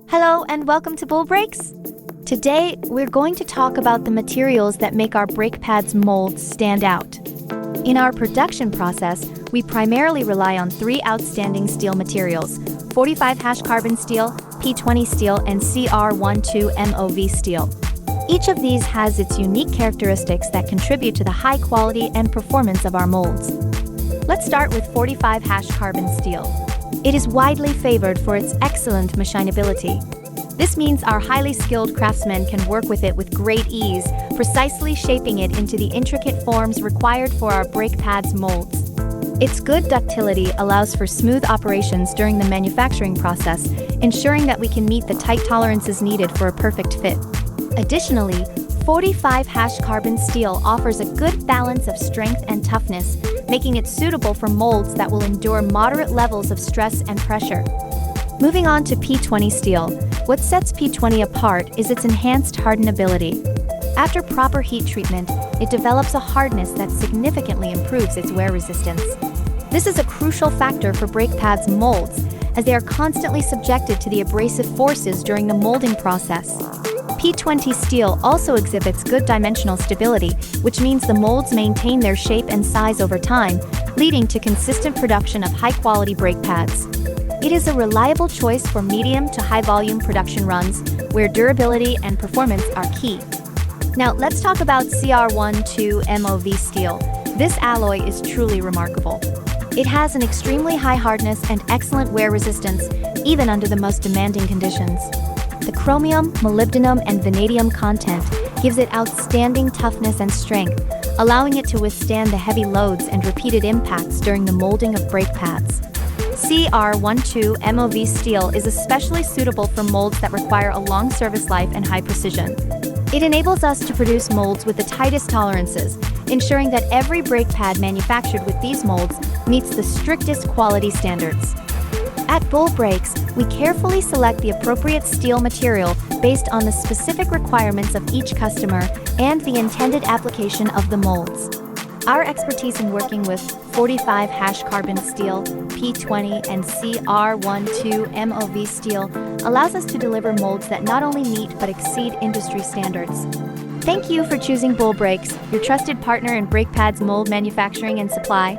Hello and welcome to Bull Brakes. Today, we're going to talk about the materials that make our brake pads molds stand out. In our production process, we primarily rely on three outstanding steel materials: 45 carbon steel, P20 steel, and CR12 MOV steel. Each of these has its unique characteristics that contribute to the high quality and performance of our molds. Let's start with 45 carbon steel. It is widely favored for its excellent machinability. This means our highly skilled craftsmen can work with it with great ease, precisely shaping it into the intricate forms required for our brake pads molds. Its good ductility allows for smooth operations during the manufacturing process, ensuring that we can meet the tight tolerances needed for a perfect fit. Additionally, 45 carbon steel offers a good balance of strength and toughness, making it suitable for molds that will endure moderate levels of stress and pressure. Moving on to P20 steel, what sets P20 apart is its enhanced hardenability. After proper heat treatment, it develops a hardness that significantly improves its wear resistance. This is a crucial factor for brake pads molds, as they are constantly subjected to the abrasive forces during the molding process. P20 steel also exhibits good dimensional stability, which means the molds maintain their shape and size over time, leading to consistent production of high-quality brake pads. It is a reliable choice for medium to high-volume production runs, where durability and performance are key. Now, let's talk about CR12 MOV steel. This alloy is truly remarkable. It has an extremely high hardness and excellent wear resistance, even under the most demanding conditions. The chromium, molybdenum, and vanadium content gives it outstanding toughness and strength, allowing it to withstand the heavy loads and repeated impacts during the molding of brake pads. CR12 MOV steel is especially suitable for molds that require a long service life and high precision. It enables us to produce molds with the tightest tolerances, ensuring that every brake pad manufactured with these molds meets the strictest quality standards. At Bull Brakes, we carefully select the appropriate steel material based on the specific requirements of each customer and the intended application of the molds. Our expertise in working with 45 carbon steel, P20, and CR12 MOV steel allows us to deliver molds that not only meet but exceed industry standards. Thank you for choosing Bull Brakes, your trusted partner in brake pads mold manufacturing and supply.